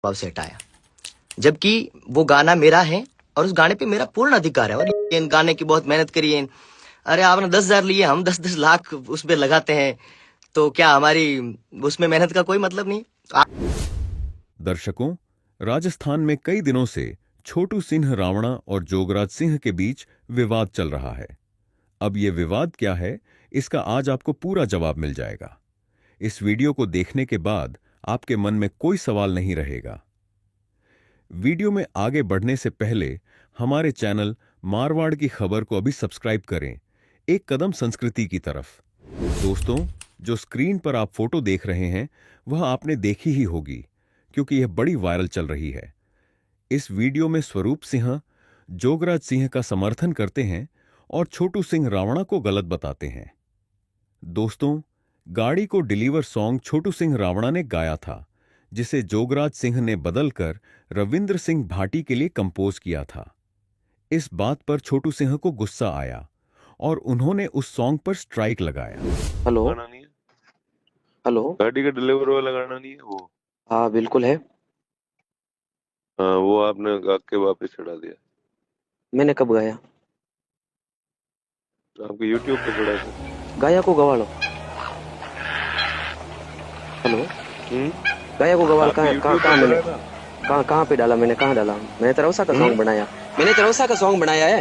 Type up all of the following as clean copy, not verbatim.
भाव से हटाया, जबकि वो गाना मेरा है और उस गाने पे मेरा पूर्ण अधिकार है। और इन गाने की बहुत मेहनत करी है। अरे आपने 10,000 लिए, हम 10-10 लाख उस पे लगाते हैं, तो क्या हमारी उसमें मेहनत का कोई मतलब नहीं? दर्शकों, राजस्थान में कई दिनों से छोटू सिंह रावणा और जोगराज सिंह के बीच विवाद चल रहा है। अब यह विवाद क्या है, इसका आज आपको पूरा जवाब मिल जाएगा। इस वीडियो को देखने के बाद आपके मन में कोई सवाल नहीं रहेगा। वीडियो में आगे बढ़ने से पहले हमारे चैनल मारवाड़ की खबर को अभी सब्सक्राइब करें, एक कदम संस्कृति की तरफ। दोस्तों, जो स्क्रीन पर आप फोटो देख रहे हैं वह आपने देखी ही होगी, क्योंकि यह बड़ी वायरल चल रही है। इस वीडियो में स्वरूप सिंह जोगराज सिंह का समर्थन करते हैं और छोटू सिंह रावणा को गलत बताते हैं। दोस्तों, गाड़ी को डिलीवर सॉन्ग छोटू सिंह रावणा ने गाया था, जिसे जोगराज सिंह ने बदलकर रविंद्र सिंह भाटी के लिए कंपोज किया था। इस बात पर छोटू सिंह को गुस्सा आया और उन्होंने उस सॉन्ग पर स्ट्राइक लगाया। हेलो हेलो, गाड़ी का डिलीवर वाला गाना नहीं है वो? हाँ बिल्कुल है। हाँ, वो आपने गा के वापस चढ़ा दिया। मैंने कब गाया? आपके YouTube पे चढ़ा था। गाया को गवा लो। हेलो, गाया को गवाल कहाँ YouTube कहाँ पे मैंने चढ़ा था? कहाँ पे डाला? मैंने कहाँ डाला? मैंने तरवसा का सॉन्ग बनाया। मैंने तरवसा का सॉन्ग बनाया है।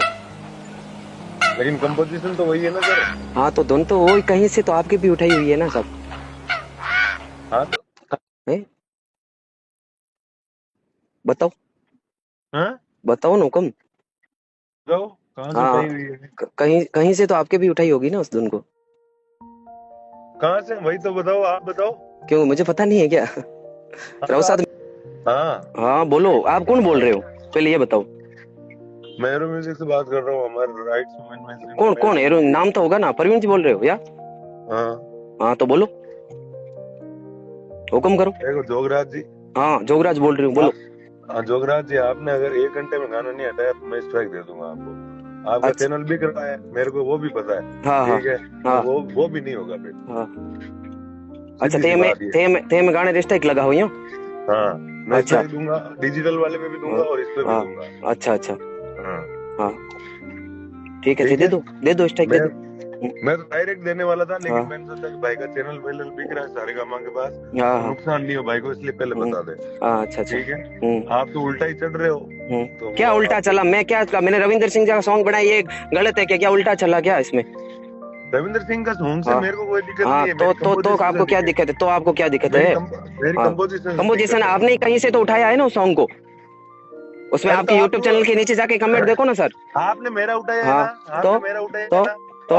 लेकिन कंपोजिशन तो वही है ना सर? हाँ तो दोनों तो वही, कहीं से तो आपकी भी उठाई हुई है ना सब। हाँ तो है, बताओ हाँ बताओ ना हुक्म। जाओ, कहाँ से हाँ, उठाई हुई है? कहीं कहीं से तो आपके भी उठाई होगी ना उस धुन को। कहाँ से? वही तो बताओ, आप बताओ। क्यों, मुझे पता नहीं है क्या? हाँ, तरवसा। हाँ, हाँ बोलो, आप कौन बोल रहे हो? पहले ये बताओ। मैं एरो म्यूजिक से बात कर रहा हूँ। हमारे राइट्स में कौन कौन एरो? नाम तो होगा ना, प्रवीण जी बोल रहे हो या? हाँ, हाँ तो बोलो, हुक्म करो। देखो जोगराज जी। हाँ जोगराज बोल रही हूँ, बोलो। हाँ जोगराज जी, आपने अगर 1 घंटे में गाना नहीं हटाया तो मैं स्ट्राइक दे दूंगा आपको। आपका अच्छा। चैनल भी करता है, मेरे को वो भी पता है। हाँ हाँ ठीक है, हाँ तो वो भी नहीं होगा फिर। हाँ। अच्छा, सीधी सी बात ये। ते में गाने रिस्ट्रिक्ट लगा हुई हो? हाँ, मैं अच्छा। स्ट्राइक दूंगा, डिजिटल वाले पे भी दूंगा और इस पे भी हाँ, दूंगा। अच्छा अच्छा, हाँ, हाँ ठीक है, दे दो स्ट्राइक, दे दो। मैं तो डायरेक्ट देने वाला था, लेकिन हाँ मैंने सोचा कि भाई का चैनल वेल बिक रहा है सारेगामा के पास, हाँ तो हाँ नुकसान नहीं हो भाई को, इसलिए पहले बता दे। हाँ, अच्छा अच्छा। ठीक है, आप तो उल्टा ही चढ़ रहे हो। तो क्या उल्टा चला? मैं क्या, मैंने रविंद्र सिंह जी का सॉन्ग बनाया, ये गलत है क्या? क्या उल्टा चला क्या इसमें? रविंद्र सिंह का सॉन्ग से हाँ मेरे को कोई दिक्कत हाँ, नहीं है। तो आपको क्या दिक्कत है? तो आपको क्या दिक्कत है? मेरी कंपोजिशन आपने कहीं से तो उठाया है ना उस सॉन्ग को। उसमें आपके YouTube चैनल के नीचे जाके कमेंट देखो ना सर। आपने मेरा उठाया है हाँ, ना? आपने मेरा उठाया है ना? तो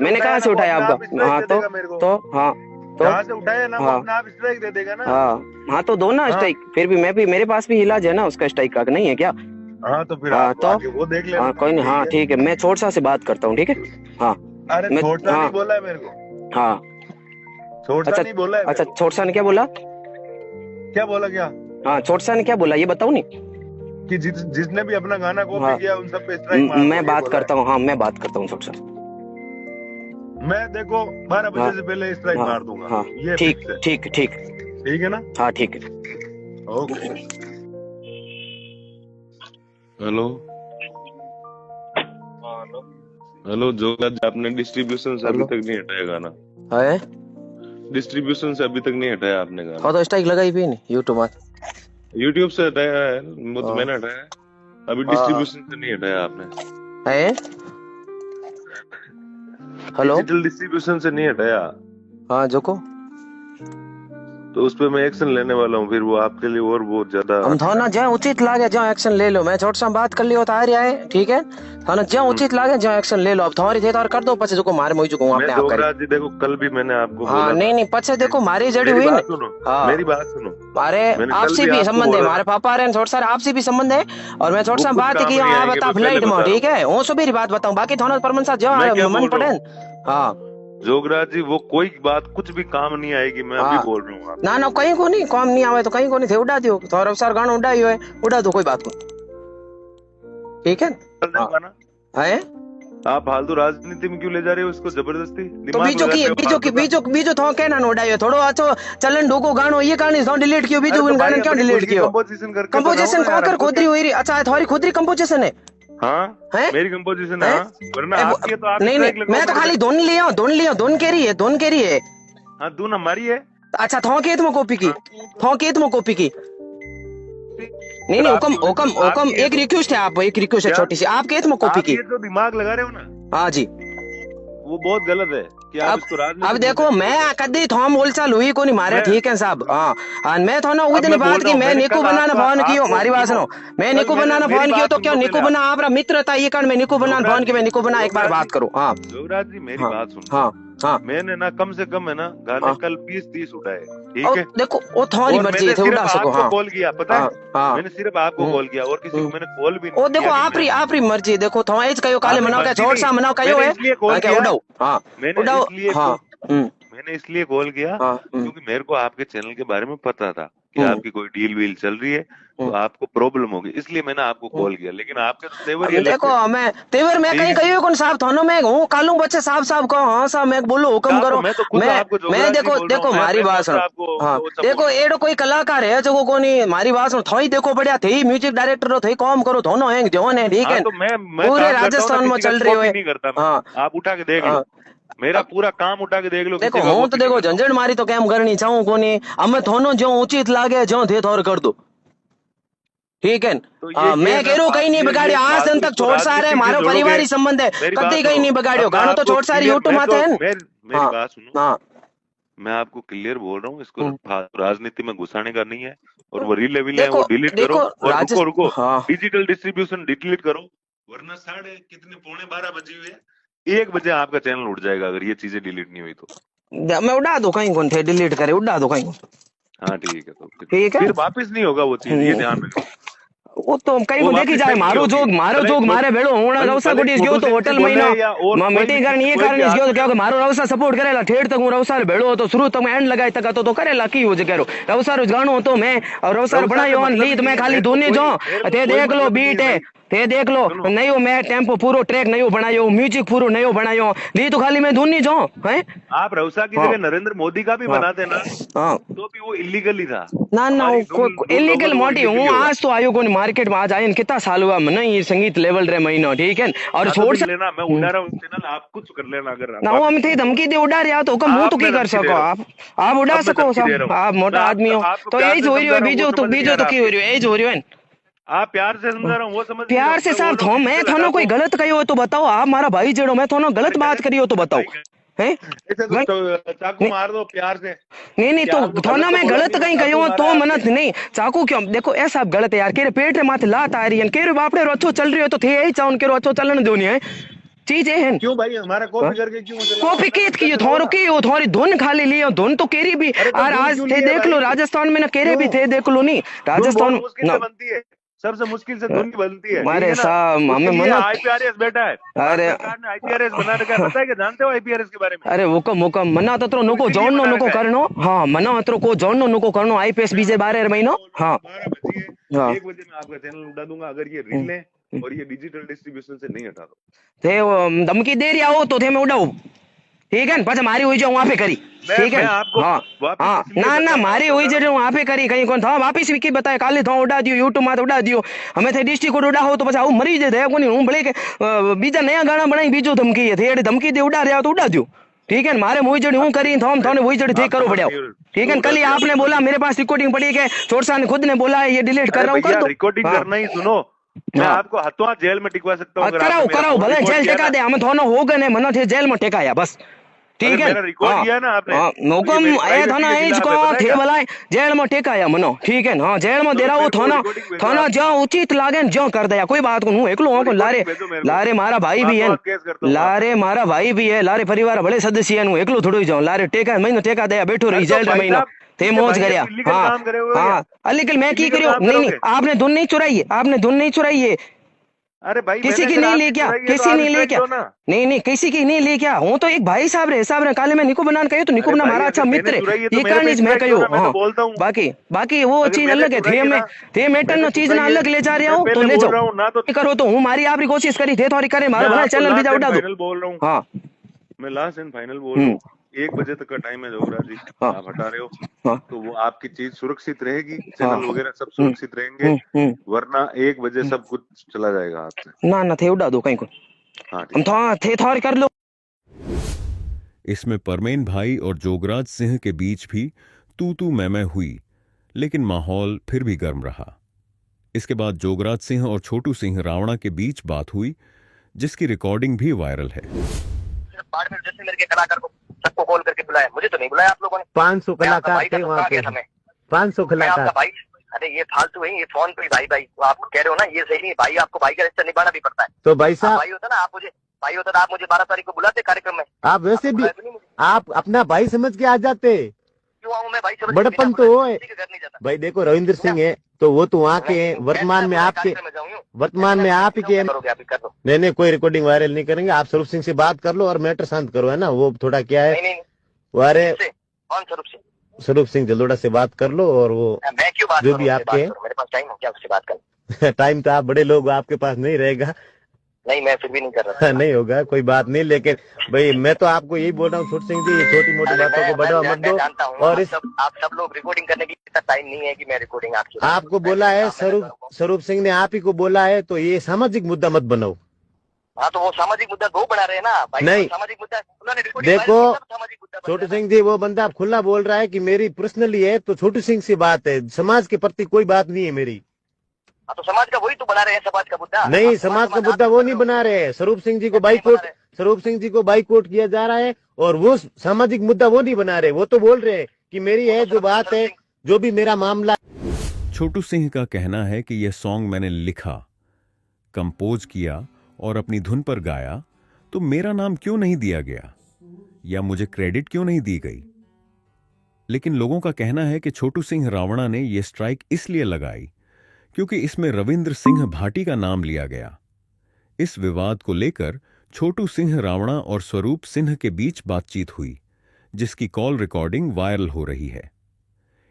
मैंने कहाँ से उठाया आपका? हाँ तो जहाँ से उठाया ना, वो हाँ अपने आप स्ट्राइक दे देगा ना। हाँ तो दो ना स्ट्राइक। फिर भी मैं भी, मेरे पास भी इलाज है ना उसका, स्ट्राइक का नहीं है क्या? हाँ तो फिर हाँ आप तो आगे वो देख लेना। हाँ कोई नहीं, हाँ ठीक है, मैं छोटसा से बात करता हूँ, ठीक है। हाँ अरे छोटा नहीं बोला है मेरे को। हाँ छोटा नहीं बोला है। अच्छा, छोटसा ने क्या बोला? क्या बोला? क्या? हाँ, छोटसा ने क्या बोला ये बताओ नहीं। कि जिसने भी अपना गाना कॉपी हाँ, किया उन सब पे स्ट्राइक मार। मैं बात करता हूँ। हाँ मैं बात करता हूँ छोटसा। मैं देखो 12 बजे से पहले स्ट्राइक मार दूंगा। हाँ ये ठीक ठीक ठीक ठीक है ना? हाँ ठीक है। ओके। हेलो हेलो जोगराज, आपने डिस्ट्रीब्यूशन से अभी तक नहीं हटाया गाना? है, डिस्ट्रीब्यूशन से अभी तक नहीं हटाया आपने गाना? हाँ तो स्ट्राइक लगाई भी नहीं यूट्यूब से हटाया है, वो तो मैंने हटाया है। अभी डिस्ट्रीब्यूशन से नहीं हटाया आपने है। हेलो, डिजिटल डिस्ट्रीब्यूशन से नहीं हटाया? हाँ जोको, तो उस पे मैं एक्शन लेने वाला हूँ, फिर वो आपके लिए और बहुत ज्यादा। हम थाना जहाँ उचित लागे जहाँ एक्शन ले लो। मैं छोट सा बात कर लियो तो आ रहा है, ठीक है। थाना जहाँ उचित लागे जहाँ एक्शन ले लो। अब तुम्हारी थे तो कर दो, पचे जो मारे मुझे जो अपने आप करे। जी देखो, कल भी मैंने आपको हाँ बोला नहीं नहीं, पचे देखो मारी जड़ी हुई ना। हाँ मेरी बात सुनो। अरे आपसे भी संबंध है, हमारे पापा रहे छोट सर, आपसे भी संबंध है। और मैं छोट सा बात की हाँ बता फ्लाइट में, ठीक है। वो सुबह बात बताऊँ, बाकी थाना परमन साहब जो मन पड़े। हाँ जोगराज जी, वो कोई बात कुछ भी काम नहीं आएगी, मैं अभी बोल रहा हूँ। ना कहीं को नहीं काम नहीं आवे तो कहीं को नहीं थे, उड़ा दियो। थोड़ा सर गाना उड़ा दो, कोई बात नहीं, ठीक है। है आप फालतू राजनीति में क्यों ले जा रहे हो इसको जबरदस्ती? तो दिमाग बीजो की लगाते हो बीजो की फालतू का। बीजो बीजो थो कहना नोडायो थोड़ो अच्छो चलन ढोको गानो ये कहानी थो डिलीट कियो बीजो अरे तो गाना भाई क्यों अपनी डिलीट खुद की कियो? कंपोजिशन करके तो कंपोजिशन रहो ना कौन यार, कर हमको खुदरी क्या- हुई रही? अच्छा तुम्हारी खुदरी कंपोजिशन है हाँ हैं? मेरी कंपोजिशन है हैं? हाँ, वरना ए, वो- आपकी है तो आप नहीं स्ट्राइक नहीं लगाओ मैं तो मेरे खाली पे। धुन लिया धुन के रही है धुन के रही है। हाँ दून हमारी है। अच्छा थो केत में कॉपी की हाँ। थो केत में कॉपी की नहीं फिर नहीं आपकी हुकम हुकम वजह- हुकम आपकी है एक तो- रिक्वेस्ट है आप एक रिक्वेस्ट है क्या? छोटी सी आप केत में कॉपी आप की ये जो दिमाग लगा रहे हो ना हाँ जी। वो बहुत गलत है कि आप इसको अब राजनीति देखो मैं कदी थोम बोलचाल हुई को नहीं मारे मैं- ठीक है साहब हाँ और मैं थो ना उस अब दिन मैं बोल बात रहा की हूँ, मैं मैंने निको कल बनाना आपका- फोन कियो आपको मारी बात सुनो, सुनो मैं कल निको मैंने- बनाना मेरी फोन बात कियो तो सुनो क्यों निको पहले बना आप मित्रता ये कारण मैं निको बना जोगराज फोन की मैं निको बना एक बार जोगराज बात करूँ हाँ जोगराज जी मेरी हाँ बात सुनो। हाँ हाँ मैंने ना कम से कम है ना गाने हाँ। कल 20-30 उठाए और ठीक है। देखो वो तुम्हारी और मर्जी मैंने है थे सिर्फ उड़ा सको आपको हाँ कॉल किया पता हाँ है हाँ मैंने सिर्फ आपको कॉल किया और किसी को मैंने कॉल भी ओ नहीं देखो किया। आपरी मर्जी देखो थो एज कयो काले आपरी मनाओ क्या मर्जी छोड़ नहीं, सा मनाओ कयो मैंने है इसलिए कॉल हाँ, क्या किया उड़ाओ हाँ मैंने उड़ाओ इसलिए हाँ मैंने इसलिए कॉल किया हाँ क्योंकि मेरे को आपके चैनल के बारे में पता था कि हम्म। आपकी कोई डील वील चल रही है तो आपको प्रॉब्लम होगी इसलिए मैंने आपको कॉल किया लेकिन आपके तो तेवर ही अब अलग देखो थे। मैं तेवर मैं ठीक कहीं है। कहियो कौन साहब थानो में हूँ कालू बच्चे साहब साहब कहो हाँ साहब मैं बोलो हुक्म साहब, करो मैं तो खुद आपको मैं जोगराज जी देखो बोल रहा देखो हूँ, मारी मैं बात कौन सा सुनो आपको हाँ वो सब देखो बोल रहा हूँ। एडो कोई कलाकार है जो कोनी मारी बात सुनो थोड़ी देखो बढ़िया थे म्यूजिक डायरेक्टर थे काम करो दोनों हैं जोन है ठीक हाँ है तो मैं पूरे काम करता हूँ ना, राजस्थान में किसी का चल रही कॉपी है नहीं करता मैं। हाँ आप उठा के देख हाँ। लो मेरा अब पूरा काम उठा के देख लो देखो किसी का हूँ तो कॉपी नहीं देखो करता हूँ। झंझट मारी तो कैम करनी चाहूँ कोनी हमें थोनो जो उचित लागे जो थे थोर कर दो ठीक है तो ये मैं ना कह रहा हूँ कहीं नहीं ये बिगाड़ी आज दिन फालतू तक इसको छोड़ सा रहे राजनीति से मारो जोड़ोगे। परिवार ही संबंध है मेरी कभी बात कहीं सुनो, नहीं बिगाड़ियो अब मैं गानो तो आपको छोड़ सारी clear- यूट्यूब मैं आते तो- हैं मेरी हाँ बात सुनो हाँ मैं आपको क्लियर बोल रहा हूँ इसको हम्म। राजनीति में घुसाने का नहीं है और वो रील है देखो वो डिलीट करो देखो और राजेश रुको रुको हाँ डिजिटल डिस्ट्रीब्यूशन डिलीट करो वरना 12:30 बजे हुए 1 बजे आपका चैनल उठ जाएगा अगर ये चीजें डिलीट नहीं हुई तो। मैं उड़ा दो कहीं कौन थे डिलीट करे उड़ा दो कहीं हाँ ठीक है तो ठीक है फिर वापस नहीं होगा वो चीज ये ध्यान रखो। वो तो कहीं वो को देखी वापस जाए नहीं मारो होगी। जोग भले- मारे भेड़ो होना भले- रवसा भले कोटी गयो तो फोटो होटल बोले महीना या और कोई मीटिंग भी- करनी ये कोई भी कारण गयो तो आदमी- क्यों मारो रवसा सपोर्ट करेला ठेठ तक हूँ रवसार भेड़ो तो शुरू तक एंड लगाई तक तो करेला की हो जे करो रवसार गाणो तो मैं और रवसार रवसा बनायो का मतलब लीत नहीं मैं है, खाली मेरे को दोने कोई- जो मेरे को ते कोई देख लो मतलब नहीं बीट है है भाई। ते देख लो सुनो। नयो मैं टेम्पो पूरो ट्रैक नयो बनायो म्यूजिक पूरो नयो बनायो ली तो खाली मैं धुनी जो है आप रवसा की हाँ। जगह नरेंद्र मोदी का भी हाँ। बनाते ना हाँ तो भी वो इलीगल ही था। ना हमारी धुन इलीगल लोगों को मोटी illegal हूँ ही होगा। आज तो आयो को मार्केट में आज आये कितना साल हुआ मन ये संगीत लेवल रे महीना ठीक है और हाँ, तो छोड़ देख लेना मैं उड़ा रहा हूँ चैनल आप कुछ कर लेना अगर ना वो हम थे धमकी दे उड़ा रहा तो कम मुंह तो आप की मैं कर धमकी दे सको रहा हूँ। आप उड़ा अब मैं सको धमकी दे रहा सब हूँ। आप मोटा मैं आदमी हो आपको तो प्यार यही से हो रही समझा है रहा हूँ, बीजो वो तो समझ नहीं बीजो आ तो रहा की हो रही है यही हो रही है आप प्यार से समझा रहा हूँ वो समझ नहीं प्यार रहा। से मैं साहब बोल रहा थो हूँ, मैं किससे थानो लगा कोई को- गलत कही हो तो बताओ आप हमारा भाई जेड़ो मैं थानो गलत बात करी हो तो बताओ हैं ऐसे भाई तो चाकू मार दो प्यार से नहीं क्या तो आपको थाना गलत में बोला गलत नहीं, कहीं चाकू कहो मारा तो है मनत आपने। नहीं चाकू क्यों देखो ऐसा गलत है यार केरे पेट रे माथे लात आ रही है केरे बापड़े रो अच्छो चल रही हो तो थे यही चाउन केरो अच्छो चलन दोनी है चीज है क्यों भाई हमारा कॉपी करके क्यों चला कॉपी केत की थोरो की हो थोड़ी धुन खाली लियो धुन तो केरी भी अरे तो और धुन आज क्यों थे लिए देख लो भाई? राजस्थान में ना केरे भी क्यों? थे देख लो नहीं धुन राजस्थान बहुत मुश्किल से ना बनती है सबसे मुश्किल से धुन बनती है अरे ठीक है ना? साहब, उसके हमें लिए मना- आईपीआरएस बैठा है अरे- भारत सरकार ने आईपीआरएस बना रखा है पता है कि जानते हो आईपीआरएस के बारे में अरे हुकम मना तो नुको इसीलिए जोड़नो बना नुको रखा है। करनो हाँ मना तो को जोड़नो नुको करनो आईपीएस बीजे 12 महीनो हाँ 12 बजे हाँ 1 बजे मैं आपका चैनल उठा दूंगा अगर ये रील और ये डिजिटल डिस्ट्रीब्यूशन से नहीं हटा दो थे वो धमकी दे रहा हो तो थे मैं उड़ाऊ ठीक है पाछा मारी हुई जो वहां पे करी ठीक है मैं आपको हाँ वापस हाँ इसलिए ना बता रहा मारी हूँ, हुई जो वहां पे करी कहीं कौन था वापिस विकी बताए काले था उड़ा दियो यूट्यूब में उड़ा दियो हमें थे डिस्ट्रिक्ट कोड उड़ा हो तो पाछा मरी जाए कोनी हूं भले के बीजा नया गाना बनाई बीजो धमकी है थे धमकी दे उड़ा रहा तो उड़ा दियो ठीक है मारे मुई जड़ी हूं करी थम थाने वही जड़ी थे करो बढ़िया ठीक है कल ही आपने बोला मेरे पास रिकॉर्डिंग पड़ी है चोरसा ने खुद ने बोला है ये डिलीट कर रहा हूं कर दो रिकॉर्डिंग हाँ। करना ही सुनो मैं हाँ। आपको हाथों जेल में टिकवा सकता हूँ अगर कराओ आपने मेरा कराओ फोन भले रिकॉर्ड जेल किया टेका ना। दे हम थोनो हो गए मनो थे जेल में टेकाया बस ठीक अगर है मेरा रिकॉर्ड किया ना आपने, हाँ, तो ये हुकम मेरी ए प्राइवेसी थाना के एज खिलाफ को है, पता है थे क्या? भला जेल में टेकाया मनो ठीक है हाँ जेल में दे रहा हो मेरे को थाना रिकॉर्डिंग भेजो थाना आप। जो उचित लागे जो कर दिया कोई बात को हूं एकलो हूं को लारे रिकॉर्डिंग भेजो मेरे को। लारे मारा भाई भी है आपको केस करता हूँ लारे मारा भाई भी है लारे परिवार बड़े सदस्य है एकलो थोड़ो ही जाऊं लारे टेका महीनो टेका दया बैठो रही अरे तो जेल रे भाई महीनो साहब, थे इसके मौज भाई करया आप illegal हाँ काम करे हुए हो हाँ क्या? अलीकल मैं की illegal करियो काम नहीं नहीं करोगे? आपने धुन नहीं चुराई है आपने धुन नहीं चुराई है अरे भाई किसी मैंने की अगर नहीं आपकी ले क्या, चुराई है तो किसी आप नहीं ले स्ट्राइक क्या, दो ना। नहीं किसी की नहीं ले क्या, હું તો એક ભાઈ સાહેબ રે કાલે મેં નિકુ બનાન કહ્યું તો નિકુ अरे બના भाई મારા अच्छा अगर मैंने મિત્ર चुराई है तो ये मेरे कारण पे જ मैं स्ट्राइक दो કહ્યું ना, मैं हाँ तो बोलता हूँ। बाकी वो अगर चीज मैंने अलग है चुराई है ना, थे मेटर मैंने नो चीज चुराई ना है, अलग ले जा रहे मैं हो तो पहले ले बोल जाओ रहा हूँ ना, तो करो तो हूँ मारी आपकी कोशिश करी थे थोड़ी करे मैं मारा भला आपको चैनल लास्ट बीजा एंड उड़ा दो फाइनल बोल रहा हूँ, हाँ मैं लास्ट एंड फाइनल बोल रहा हूँ। 1 बजे तक का टाइम है जोगराज जी, हाँ आप हटा रहे हो हाँ तो वो आपकी चीज सुरक्षित रहेगी, हाँ चैनल वगैरह सब सुरक्षित रहेंगे, वरना 1 बजे सब कुछ चला जाएगा हाथ से। ना थे उड़ा दो कहीं को हाँ हम ठीक तो थे थोड़ी कर लो। इसमें परमेन भाई और जोगराज सिंह के बीच भी तू मैं हुई, लेकिन माहौल फिर भी गर्म रहा। इसके बाद जोगराज सिंह और छोटू सिंह रावणा के बीच बात हुई, जिसकी रिकॉर्डिंग भी वायरल है। बाड़मेर जैसे मेरे के कलाकार को सबको कॉल करके बुलाया, मुझे तो नहीं बुलाया आप लोगों ने। 500 कलाकार थे वहाँ पे, 500 मैं आपका कलाकार। भाई, अरे ये फालतू है, ये फोन पे भाई तो आप कह रहे हो ना, ये सही नहीं भाई, आपको भाई का रिश्ता निभाना भी पड़ता है। तो भाई आप साहब, भाई होता ना, आप मुझे भाई होता ना, आप मुझे 12 तारीख को बुलाते कार्यक्रम में। आप वैसे आपको भी बुलाया तो नहीं मुझे। आप अपना भाई समझ के आ जाते। क्यों आऊं मैं भाई, चलो बड़पन तो वो है किसी के घर नहीं जाता। भाई। देखो रविंद्र सिंह है तो वो तो वहाँ के हैं, वर्तमान में आपके, वर्तमान में आप ही के हैं। करोगे आप ही कर दो। नहीं कोई रिकॉर्डिंग वायरल नहीं करेंगे। आप स्वरूप सिंह से बात कर लो और मैटर शांत करो, है ना। वो थोड़ा क्या है, नहीं वो अरे कौन स्वरूप सिंह? स्वरूप सिंह जलोड़ा से बात कर लो और वो मैं क्यों बात जो करूं, भी उससे आपके बात करूं? मेरे पास टाइम हो क्या उससे बात करने? टाइम तो आप बड़े लोग, आपके पास नहीं रहेगा। नहीं मैं फिर भी नहीं कर रहा। नहीं होगा, कोई बात नहीं। लेकिन भाई मैं तो आपको यही बोल रहा हूँ छोटू सिंह जी, ये छोटी मोटी बातों को बढ़ावा मत दो। जानता हूँ और इस आप सब लोग रिकॉर्डिंग करने की इतना टाइम नहीं है कि मैं रिकॉर्डिंग आपकी आपको बोला है स्वरूप सिंह ने आप ही को बोला है, तो ये सामाजिक मुद्दा मत बनाओ। हाँ तो वो सामाजिक मुद्दा वो बना रहे हैं ना भाई। नहीं। सामाजिक मुद्दा उन्होंने recording देखो, वायरल की, सब सामाजिक मुद्दा बन छोटू रहा है। सिंह जी वो बंदा खुला बोल रहा है कि मेरी पर्सनली है, तो छोटू सिंह से बात है, समाज के प्रति कोई बात नहीं है मेरी। हाँ तो समाज का वही तो बना रहे हैं, समाज का मुद्दा। नहीं, आप समाज का आप मुद्दा वो नहीं बना बना रहे हैं। स्वरूप सिंह जी को नहीं बना रहे। स्वरूप सिंह जी को बाइकआउट किया जा रहा है, और वो सामाजिक मुद्दा वो नहीं बना रहे। वो तो बोल रहे हैं कि मेरी है जो बात है, जो भी मेरा मामला। छोटू सिंह का कहना है कि यह सॉन्ग मैंने लिखा, कंपोज किया और अपनी धुन पर गाया, तो मेरा नाम क्यों नहीं दिया गया या मुझे क्रेडिट क्यों नहीं दी गई। लेकिन लोगों का कहना है कि छोटू सिंह रावणा ने यह स्ट्राइक इसलिए लगाई क्योंकि इसमें रविंद्र सिंह भाटी का नाम लिया गया। इस विवाद को लेकर छोटू सिंह रावणा और स्वरूप सिंह के बीच बातचीत हुई, जिसकी कॉल रिकॉर्डिंग वायरल हो रही है।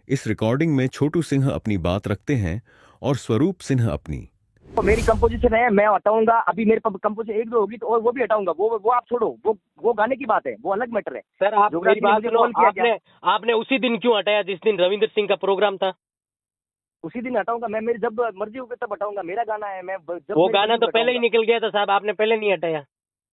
इस रिकॉर्डिंग में छोटू सिंह अपनी बात रखते हैं और स्वरूप सिंह अपनी। तो मेरी कंपोजिशन है, मैं हटाऊंगा। अभी मेरे कंपोजिशन 1-2 होगी तो और वो भी हटाऊंगा। वो आप छोड़ो, वो गाने की बात है, वो अलग मैटर है। सर आप जो मेरी मुझे बात सुनो, कॉल किया आपने उसी दिन क्यों हटाया जिस दिन रविंद्र सिंह का प्रोग्राम था? उसी दिन हटाऊंगा मैं, मेरी जब मर्जी होगी तब हटाऊंगा। मेरा गाना है, मैं जब वो मेरी गाना मर्जी तो पहले ही हटाऊंगा। निकल गया था साहब, आपने पहले नहीं हटाया।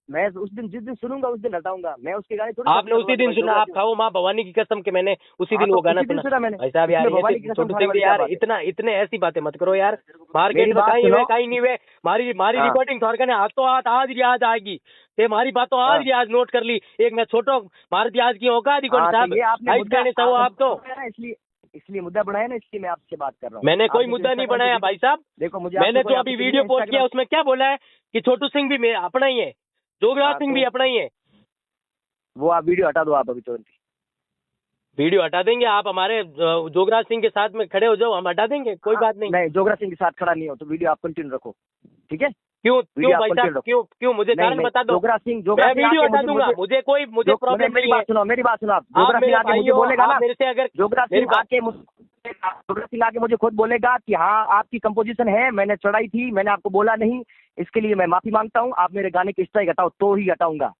मैं उस दिन जिस दिन सुनूंगा उस दिन हटाऊंगा। मैं उसके गाने थोड़ी आपने उसी दिन सुना, आप खाओ माँ भवानी की कसम के मैंने उसी दिन वो गाना सुना। मैंने भाई साहब यार, इसमें भवानी की ये कसम छोटू खाने सिंह वाली यार क्या बात है? इतने ऐसी बातें मत करो यार। मार्केट मेरी में बात कहीं सुनो। वे कहीं नहीं वे मारी हाँ। रिकॉर्डिंग थोड़ा ने हाथों हाथ आज रियाज आएगी ते मारी बातों आज हाँ। रियाज नोट कर ली। एक मैं छोटो मारती आज की औकात ही कौन हाँ, साहब, तो ये आपने हाइट मुद्दा कहने चाहो आप तो। इसलिए मुद्दा बनाया ना, इसलिए मैं आपसे बात कर रहा हूँ। मैंने कोई आपने मुद्दा जो नहीं Instagram बनाया पे भाई साहब। देखो मुझे मैंने आपको जो अभी वीडियो पोस्ट किया उसमें क्या बोला है कि छोटू सिंह भी अपना ही है, जोगराज हाँ, सिंह तो- भी अपना ही है। वो आप वीडियो हटा दो आप अभी तुरंत। वीडियो हटा देंगे, आप हमारे जोगराज सिंह के साथ में खड़े हो जाओ, हम हटा देंगे, कोई बात नहीं। नहीं, जोगराज सिंह के साथ खड़ा नहीं हो तो वीडियो आप कंटिन्यू रखो, ठीक है? क्यों वीडियो आप भाई कंटिन्यू साहब, रखो। क्यों मुझे कारण नहीं, बता दो। जोगराज सिंह मैं वीडियो आके हटा दूंगा, मुझे प्रॉब्लम मेरी नहीं है। बात सुनो, मेरी बात सुनो। आप आप जोगराज मेरे सिंह आके भाई मुझे हो, बोलेगा ना, आप मेरे से अगर जोगराज मेरी सिंह बात- आके जोगराज सिंह आके मुझे खुद बोलेगा कि हाँ आपकी कंपोजिशन है, मैंने चढ़ाई थी, मैंने आपको बोला नहीं, इसके लिए मैं माफी मांगता हूँ। आप मेरे गाने की स्ट्राइक हटाओ तो ही हटाऊंगा।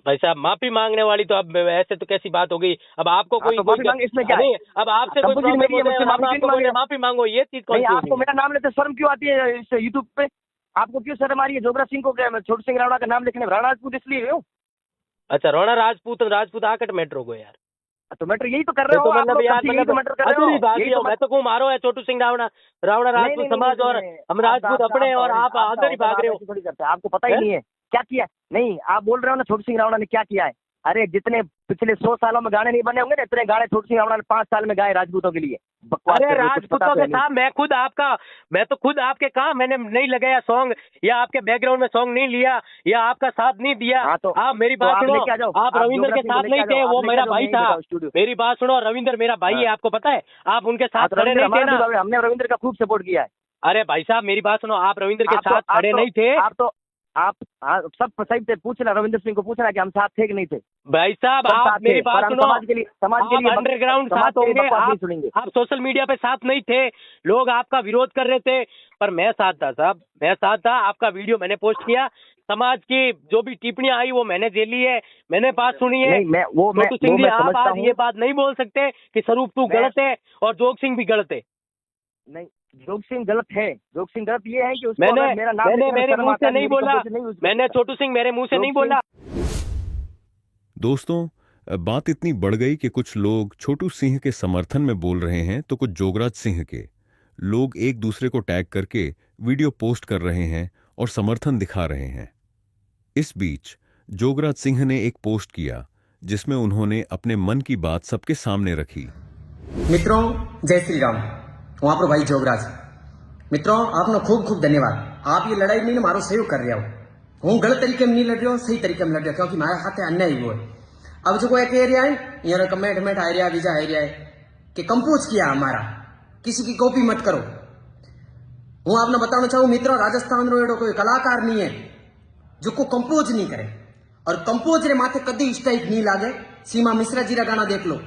भाई साहब माफी मांगने वाली तो अब ऐसे तो कैसी बात हो गई। अब आपको कोई तो माफी मांगे, इसमें क्या है? नहीं, अब आपसे कोई कंपोजिशन मेरी है, प्रॉब्लम मुझसे है, हम माफी आपको क्यों बोले मांगे? माफी मांगो, ये चीज कौन नहीं, सी आपको होती है? मेरा नाम लेते शर्म क्यों आती है? इस यूट्यूब पे आपको क्यों शर्म आ रही है? जोगराज सिंह को क्या, छोटू सिंह रावणा का नाम लिखने में राणा राजपूत इसलिए हो? अच्छा रोना राजपूत आकट मेट्रो को यार, तो मैटर यही तो कर रहे हो तो आप मतलब लोग, यार यही तो मैटर कर रहे हो। अधूरी बात यही ही हो। तो मैं तो कहूँ मारो है छोटू सिंह रावणा राजपूत नहीं, समाज और नहीं, हम राजपूत अपने और आप अंदर ही भाग रहे हो। थोड़ी करते हैं, आपको पता ही नहीं है क्या किया। नहीं, आप बोल रहे हो ना छोटू सिंह रावणा ने क्या किया है। अरे जितने पिछले 100 सालों में गाने नहीं बने होंगे ना, इतने गाने छोटू सिंह रावणा ने 5 साल में गाए राजपूतों के लिए। बकवास अरे कर रहे हो, कुछ पता राजपूतों तो के है नहीं। साथ मैं तो खुद आपके कहा मैंने नहीं लगाया सॉन्ग, या आपके बैकग्राउंड में सॉन्ग नहीं लिया, या आपका साथ नहीं दिया। हाँ, तो आप मेरी बात आप सुनो, लेके आ जाओ, आप आप रविंद्र के जोगराज सिंह साथ को नहीं लेके आ थे, जाओ, वो आप मेरा लेके आ भाई जाओ, था। यहीं बताओ स्टूडियो। मेरी बात सुनो, रविंद्र मेरा भाई है, आपको पता है, आप उनके साथ हाँ, तो खड़े रविंद्र नहीं थे हमारा ना। भी, हमने रविंद्र का खूब सपोर्ट किया है। अरे भाई साहब मेरी बात सुनो, आप रविंद्र के साथ खड़े नहीं थे। आप सब सही थे, पूछना रविंद्र सिंह को, पूछना कि हम साथ थे कि नहीं थे। भाई साहब सब आप साथ मेरी थे, बात पर हम सुनो, समाज के लिए अंडरग्राउंड समाज साथ के लिए होंगे, बकवास नहीं आप सुनेंगे। आप सोशल मीडिया पे साथ नहीं थे, लोग आपका विरोध कर रहे थे, पर मैं साथ था साहब, मैं साथ था। आपका वीडियो मैंने पोस्ट किया, समाज की जो भी टिप्पणियां आई वो मैंने झेली है, मैंने बात सुनी है। नहीं, छोटू सिंह जी, आप समझता आज हूँ। ये बात नहीं बोल सकते कि स्वरूप तू गलत है और जोग सिंह भी गलत है। नहीं, जोग सिंह गलत है। जोग सिंह गलत ये है कि उसको मैंने अगर मेरा नाम मैंने लेकर मेरे शर्म मुंह आता से है, नहीं मेरी बोला, कंपोजिशन नहीं यूज कर मैंने सकता। छोटू सिंह मेरे मुंह से जोग नहीं सिंह- बोला। दोस्तों, बात इतनी बढ़ गई कि कुछ लोग छोटू सिंह के समर्थन में बोल रहे हैं तो कुछ जोगराज सिंह के। लोग एक दूसरे को टैग करके वीडियो पोस्ट कर रहे हैं और समर्थन दिखा रहे हैं। इस बीच जोगराज सिंह ने एक पोस्ट किया जिसमें उन्होंने अपने मन की बात सबके सामने रखी। मित्रों, जय श्री राम। હું આપણો ભાઈ જોગરાજ। મિત્રો, આપનો ખૂબ ખૂબ ધન્યવાદ। आप ये लड़ाई नहीं मारो सहयोग कर रहे हो। हूँ गलत तरीके में नहीं लड़ रहा हूँ, सही तरीके में लड़ रहा हूँ, क्योंकि हमारे हाथ अन्याय हुआ है। अब जो कोई कह रहा है, यार कमेंट आ रहा है, वीजा आ रहा है कि कंपोज किया हमारा, किसी की कॉपी मत करो। हूँ आपने बताना चाहूँ मित्रों, राजस्थान रो एडो कोई कलाकार नहीं है जो को कंपोज नहीं करे, और कंपोज रे माथे कदी स्ट्राइक नहीं लागे। सीमा मिश्रा जी रा गाना देख लो,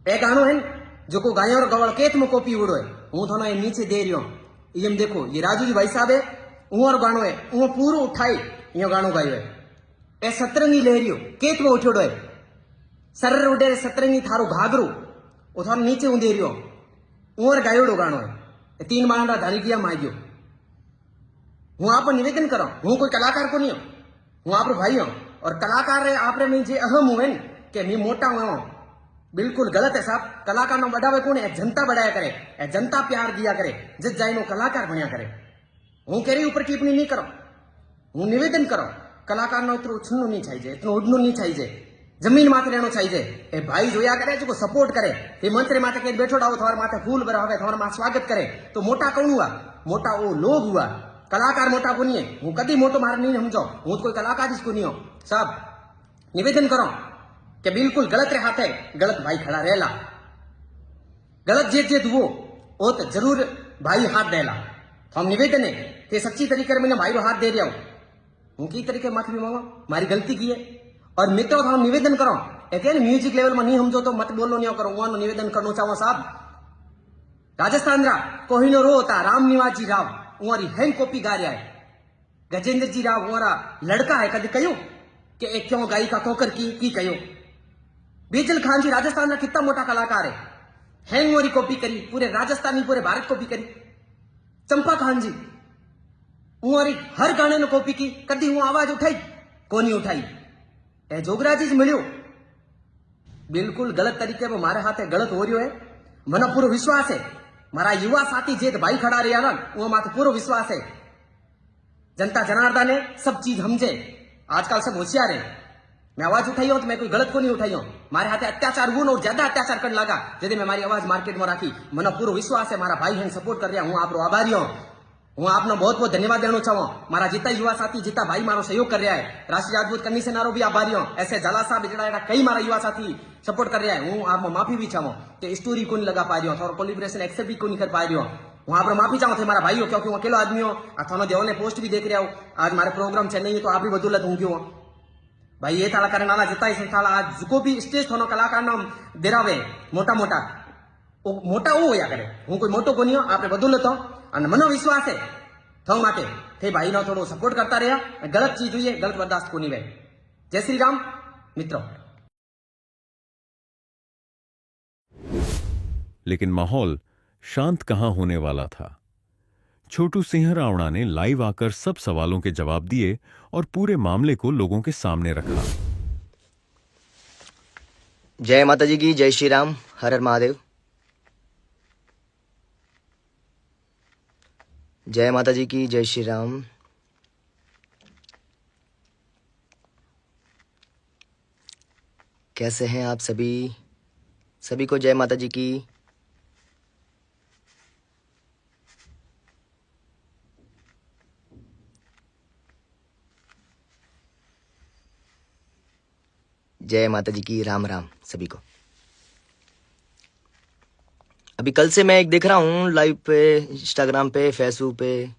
एक गानो है जो को गाया और गवल केत में कॉपी उड़ो है। हूँ थोड़ा ये नीचे दे रही हूँ, ये देखो, ये राजू जी भाई साहब है, और गानो है, वो पूरो उठाई ये गानो गायो है। ए सतरंगी ले रही हो, केत में उठोड़ो है, सरर उड़े सतरंगी थारो घाघरू, वो थारो नीचे दे रही हो, और गायोड़ो गानो है। 3 मांडा धारी किया मांग्यो। हूँ आप निवेदन करो, हूँ कोई कलाकार को नहीं हूँ, हूँ आप भाई हूँ, और कलाकार है आप में जे अहम हुए कि मैं मोटा हुआ, बिल्कुल गलत है साहब। कलाकार नो बढ़ावे कौन है? जनता बढ़ाया करे, जनता प्यार दिया करे, जिस जाए नो कलाकार बनिया करे। हूँ कह रही ऊपर टिप्पणी नहीं करो, हूँ निवेदन करो, कलाकार नो इतना उछलनो नहीं चाहिए, इतना उड़नो नहीं चाहिए, जमीन माथे रहना चाहिए। ए भाई जोया करे जो सपोर्ट करे, ये मंत्री माथे के बैठो डाओ, तुम्हारे माथे फूल बरावे, तुम्हारे माथे स्वागत करे, तो मोटा कौन हुआ? मोटा वो लोग हुआ, कलाकार मोटा को नहीं है। हूँ कदी मोटो मार नहीं समझो, हूँ तो कोई कलाकार इसको नहीं हो साहब। निवेदन करो कि बिल्कुल गलत रे हाथ है, गलत भाई खड़ा रहेला, गलत जेत वो तो जरूर भाई हाथ देला। तो हम निवेदन है कि सच्ची तरीके मैंने भाई को हाथ दे रहा हूं, हूँ की तरीके माफी मांगो, मारी गलती की है। और मित्रों तो हम निवेदन करो, एक म्यूजिक लेवल में नहीं समझो तो मत बोलो, नहीं करो, वहां निवेदन करना चाहो साहब। राजस्थान रा कोहिनो रो होता राम निवास जी राव, वहां हैंग कॉपी गा रहा है। गजेंद्र जी राव वहां लड़का है, कभी कहो कि एक क्यों गाई का कोकर की कहो। बेजल खान जी राजस्थान का कितना मोटा कलाकार है, हैंग मोरी कॉपी करी, पूरे राजस्थान पूरे भारत कॉपी करी। चंपा खान जी उरी हर गाने ने कॉपी की, कदी हूं आवाज उठाई कोनी उठाई। ए जोगराज जी मिलो, बिल्कुल गलत तरीके पर मारे हाथे गलत हो रही है। मना पूरा विश्वास है, मारा युवा साथी जेत भाई खड़ा रहा ना, वो माथे पूरा विश्वास है। जनता जनार्दन ने सब चीज समझे, आजकल सब होशियार है। मैं आवाज उठाई हूं तो मैं कोई गलत को नहीं उठाई हूं, मारे हाथे अत्याचार हुआ और ज्यादा अत्याचार करने लगा, जैसे मैं हमारी आवाज मार्केट में राखी। मना पूरा विश्वास है, मारा भाई हैं सपोर्ट कर रहा हूं, आप आभारी हूं। हूँ आपने बहुत बहुत धन्यवाद देना चाहूँ। मारा जितना युवा साथी जितना भाई मारो सहयोग कर रहा है, राष्ट्रीय राजपूत कन्नी से नारो भी आभारी हूँ। ऐसे जाला साहब जड़ा कई मारा युवा साथी सपोर्ट कर रहा है, हूँ आप माफी भी चाहूँ कि स्टोरी को नहीं लगा पा रही हूँ, थोड़ा कोलिब्रेशन एक्सेप्ट भी को नहीं कर पा रही हूँ। वहां पर माफी चाहूँ थे मारा भाई हो, क्योंकि वो अकेलो आदमी हो। थाना देव ने पोस्ट भी देख रहा हूँ, आज हमारे प्रोग्राम चेन्नई तो आप भी बदौलत हूँ क्यों भाई। ये थाला करने वाला जितना ही थाला आज को भी स्टेज थोनो कलाकार नाम देरावे मोटा मोटा मोटा वो होया करे, हूँ कोई मोटो को नहीं हो, आपने बदौलत हो और मनो विश्वास है थो माटे थे भाई नो थोड़ो सपोर्ट करता रहा। गलत चीज हुई है, गलत बर्दाश्त को नहीं वे। जय श्री राम मित्रों। लेकिन माहौल शांत कहां होने वाला था। छोटू सिंह रावणा ने लाइव आकर सब सवालों के जवाब दिए और पूरे मामले को लोगों के सामने रखा। जय माता जी की, जय श्री राम, हर हर महादेव। जय माता जी की, जय श्री राम। कैसे हैं आप सभी? सभी को जय माता जी की। जय माता जी की, राम राम सभी को। अभी कल से मैं एक देख रहा हूँ लाइव पे, इंस्टाग्राम पे, फेसबुक पे,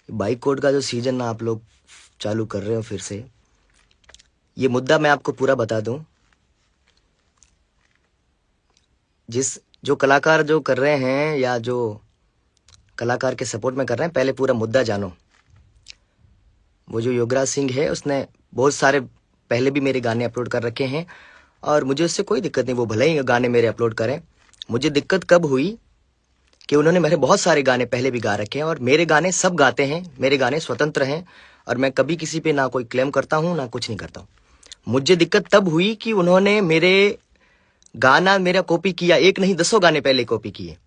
बाइक कोड का जो सीजन आप लोग चालू कर रहे हो फिर से। ये मुद्दा मैं आपको पूरा बता दूं, जो कलाकार जो कर रहे हैं या जो कलाकार के सपोर्ट में कर रहे हैं, पहले पूरा मुद्दा जानो। वो जो योगराज सिंह है उसने बहुत सारे पहले भी मेरे गाने अपलोड कर रखे हैं और मुझे उससे कोई दिक्कत नहीं, वो भले ही गाने मेरे अपलोड करें। मुझे दिक्कत कब हुई कि उन्होंने मेरे बहुत सारे गाने पहले भी गा रखे हैं और मेरे गाने सब गाते हैं, मेरे गाने स्वतंत्र हैं और मैं कभी किसी पे ना कोई क्लेम करता हूँ ना कुछ नहीं करता हूँ। मुझे दिक्कत तब हुई कि उन्होंने मेरा कॉपी किया, एक नहीं 10 गाने पहले कॉपी किए,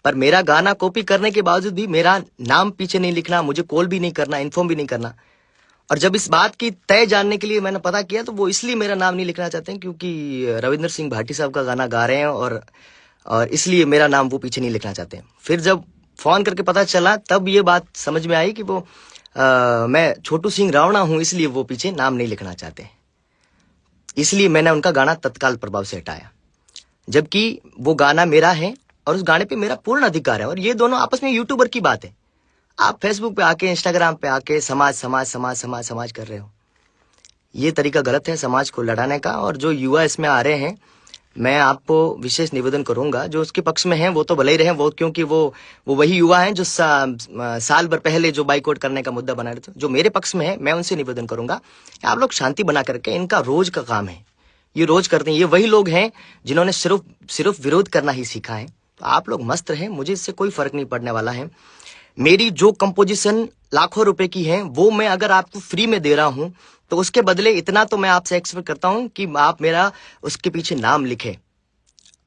पर मेरा गाना कॉपी करने के बावजूद भी मेरा नाम पीछे नहीं लिखना, मुझे कॉल भी नहीं करना, इन्फॉर्म भी नहीं करना। और जब इस बात की तय जानने के लिए मैंने पता किया तो वो इसलिए मेरा नाम नहीं लिखना चाहते हैं क्योंकि रविंद्र सिंह भाटी साहब का गाना गा रहे हैं और इसलिए मेरा नाम वो पीछे नहीं लिखना चाहते हैं। फिर जब फोन करके पता चला तब ये बात समझ में आई कि वो मैं छोटू सिंह रावणा हूं, इसलिए वो पीछे नाम नहीं लिखना चाहते। इसलिए मैंने उनका गाना तत्काल प्रभाव से हटाया, जबकि वो गाना मेरा है और उस गाने पे मेरा पूर्ण अधिकार है। और ये दोनों आपस में यूट्यूबर की बात है। आप फेसबुक पे आके, इंस्टाग्राम पे आके समाज समाज समाज समाज समाज कर रहे हो, ये तरीका गलत है समाज को लड़ाने का। और जो युवा इसमें आ रहे हैं, मैं आपको विशेष निवेदन करूंगा, जो उसके पक्ष में हैं वो तो भले ही रहे, वो क्योंकि वो वही युवा हैं जो साल भर पहले जो बाइकआउट करने का मुद्दा बना रहे थे। जो मेरे पक्ष में है, मैं उनसे निवेदन करूंगा आप लोग शांति बना करके, इनका रोज का काम है, ये रोज करते हैं। ये वही लोग हैं जिन्होंने सिर्फ विरोध करना ही सीखा है। तो आप लोग मस्त रहे, मुझे इससे कोई फर्क नहीं पड़ने वाला है। मेरी जो कंपोजिशन लाखों रुपए की है वो मैं अगर आपको फ्री में दे रहा हूं तो उसके बदले इतना तो मैं आपसे एक्सपेक्ट करता हूं कि आप मेरा उसके पीछे नाम लिखें,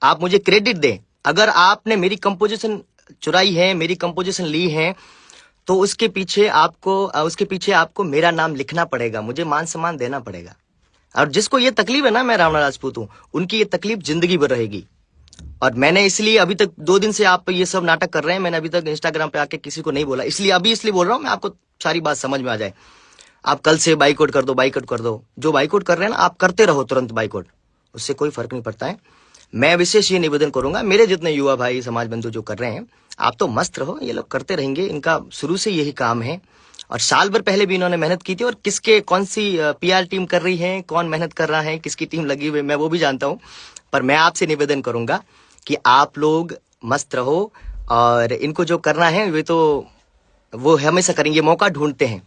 आप मुझे क्रेडिट दें। अगर आपने मेरी कंपोजिशन चुराई है, मेरी कंपोजिशन ली है, तो उसके पीछे आपको मेरा नाम लिखना पड़ेगा, मुझे मान सम्मान देना पड़ेगा। और जिसको ये तकलीफ है ना, मैं रावणा राजपूत हूं, उनकी ये तकलीफ जिंदगी भर रहेगी। और मैंने इसलिए अभी तक 2 दिन से आप ये सब नाटक कर रहे हैं, मैंने अभी तक इंस्टाग्राम पे आके किसी को नहीं बोला, इसलिए बोल रहा हूं मैं, आपको सारी बात समझ में आ जाए। आप कल से बाइकआउट कर दो। जो बाइकआउट कर रहे हैं ना, आप करते रहो तुरंत बाइकआउट, उससे कोई फर्क नहीं पड़ता है। मैं विशेष ये निवेदन करूंगा, मेरे जितने युवा भाई समाज बंधु जो कर रहे हैं, आप तो मस्त रहो, ये लोग करते रहेंगे, इनका शुरू से यही काम है। और साल भर पहले भी इन्होंने मेहनत की थी। और कौन सी PR टीम कर रही है, कौन मेहनत कर रहा है, किसकी टीम लगी हुई, मैं वो भी जानता हूं। पर मैं आपसे निवेदन करूंगा कि आप लोग मस्त रहो और इनको जो करना है वो हमेशा करेंगे, मौका ढूंढते हैं।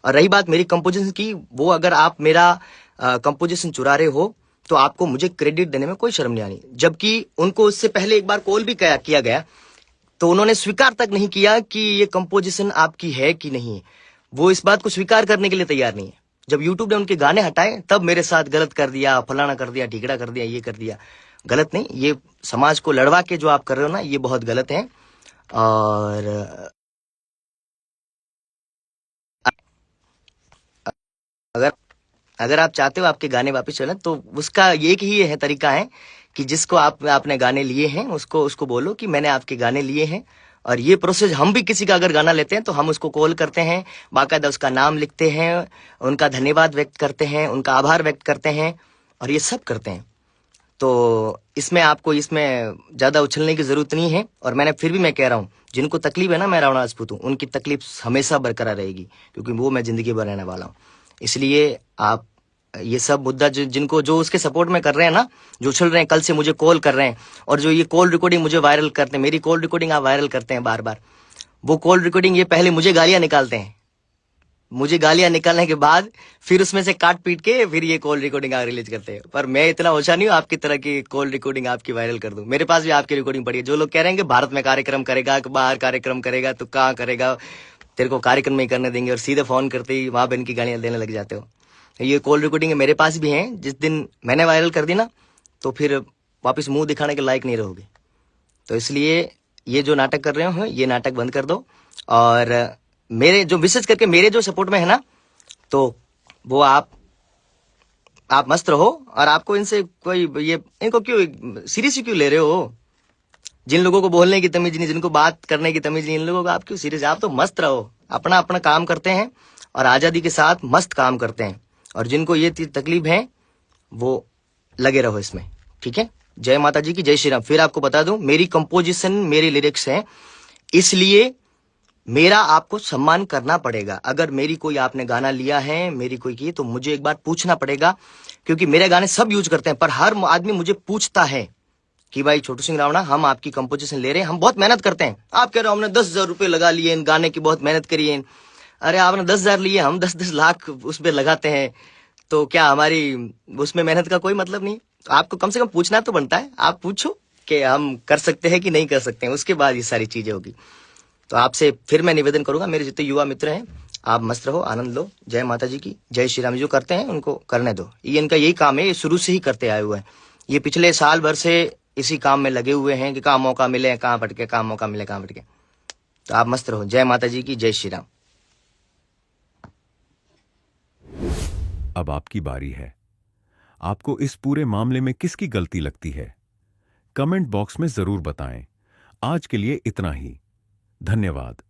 और रही बात मेरी कंपोजिशन की, वो अगर आप मेरा कंपोजिशन चुरा रहे हो तो आपको मुझे क्रेडिट देने में कोई शर्म नहीं आनी। जबकि उनको उससे पहले एक बार कॉल भी किया गया तो उन्होंने स्वीकार तक नहीं किया कि ये कंपोजिशन आपकी है कि नहीं है। वो इस बात को स्वीकार करने के लिए तैयार नहीं है। जब यूट्यूब ने उनके गाने हटाए तब मेरे साथ गलत कर दिया, फलाना कर दिया, ढिगड़ा कर दिया, ये कर दिया। गलत नहीं, ये समाज को लड़वा के जो आप कर रहे हो ना, ये बहुत गलत है। और अगर आप चाहते हो आपके गाने वापस चले तो उसका एक ही है तरीका है कि जिसको आपने गाने लिए हैं उसको बोलो कि मैंने आपके गाने लिए हैं। और ये प्रोसेस हम भी किसी का अगर गाना लेते हैं तो हम उसको कॉल करते हैं, बाकायदा उसका नाम लिखते हैं, उनका धन्यवाद व्यक्त करते हैं, उनका आभार व्यक्त करते हैं और ये सब करते हैं। तो इसमें ज्यादा उछलने की जरूरत नहीं है। और फिर भी मैं कह रहा हूँ, जिनको तकलीफ है ना, मैं रावणा राजपूत हूँ, उनकी तकलीफ हमेशा बरकरार रहेगी, क्योंकि वो मैं जिंदगी भर रहने वाला हूँ। इसलिए आप ये सब मुद्दा जो उसके सपोर्ट में कर रहे हैं ना, जो उछल रहे हैं, कल से मुझे कॉल कर रहे हैं और जो ये कॉल रिकॉर्डिंग मुझे वायरल करते हैं, मेरी कॉल रिकॉर्डिंग आप वायरल करते हैं बार बार, वो कॉल रिकॉर्डिंग ये पहले मुझे गालियां निकालते हैं, मुझे गालियां निकालने के बाद फिर उसमें से काट पीट के फिर ये कॉल रिकॉर्डिंग रिलीज करते हैं। पर मैं इतना होशियार नहीं हूँ आपकी तरह की कॉल रिकॉर्डिंग आपकी वायरल कर दूं। मेरे पास भी आपकी रिकॉर्डिंग पड़ी है। जो लोग कह रहे हैं कि भारत में कार्यक्रम करेगा, बाहर कार्यक्रम करेगा, तो कहाँ करेगा, तेरे को कार्यक्रम नहीं करने देंगे, और सीधे फोन करते ही माँ बहन की गालियां देने लग जाते हो। ये कॉल रिकॉर्डिंग मेरे पास भी है। जिस दिन मैंने वायरल कर दी ना, तो फिर वापस मुंह दिखाने के लायक नहीं रहोगे। तो इसलिए ये जो नाटक कर रहे हो, ये नाटक बंद कर दो। और मेरे जो विशेष करके मेरे जो सपोर्ट में है ना, तो वो आप मस्त रहो। और आपको इनसे इनको क्यों सीरियस क्यों ले रहे हो? जिन लोगों को बोलने की तमीज नहीं, जिनको बात करने की तमीज नहीं, इन लोगों को आप क्यों सीरियस? आप तो मस्त रहो, अपना काम करते हैं और आजादी के साथ मस्त काम करते हैं। और जिनको ये तकलीफ है वो लगे रहो इसमें, ठीक है। जय माता जी की, जय श्री राम। फिर आपको बता दूं, मेरी कंपोजिशन, मेरे लिरिक्स हैं, इसलिए मेरा आपको सम्मान करना पड़ेगा। अगर मेरी कोई आपने गाना लिया है, मेरी कोई की, तो मुझे एक बार पूछना पड़ेगा, क्योंकि मेरे गाने सब यूज करते हैं, पर हर आदमी मुझे पूछता है कि भाई छोटू सिंह रावणा, हम आपकी कंपोजिशन ले रहे हैं, हम बहुत मेहनत करते हैं। आप कह रहे हो हमने 10,000 रुपए लगा लिए, इन गाने की बहुत मेहनत करी है। अरे आपने 10,000 लिए, हम 10-10 लाख उस पर लगाते हैं, तो क्या हमारी उसमें मेहनत का कोई मतलब नहीं? आपको कम से कम पूछना तो बनता है। आप पूछो कि हम कर सकते हैं कि नहीं कर सकते हैं, उसके बाद ये सारी चीजें होगी। तो आपसे फिर मैं निवेदन करूंगा, मेरे जितने युवा मित्र हैं, आप मस्त रहो, आनंद लो। जय माता जी की, जय श्री राम। जो करते हैं उनको करने दो, ये इनका यही काम है, ये शुरू से ही करते आए हुए हैं। ये पिछले साल भर से इसी काम में लगे हुए हैं कि कहाँ मौका मिले, कहाँ भटके, कहाँ मौका मिले, कहाँ भटके। तो आप मस्त रहो। जय माता जी की, जय श्री राम। अब आपकी बारी है। आपको इस पूरे मामले में किसकी गलती लगती है? कमेंट बॉक्स में जरूर बताएं। आज के लिए इतना ही। धन्यवाद।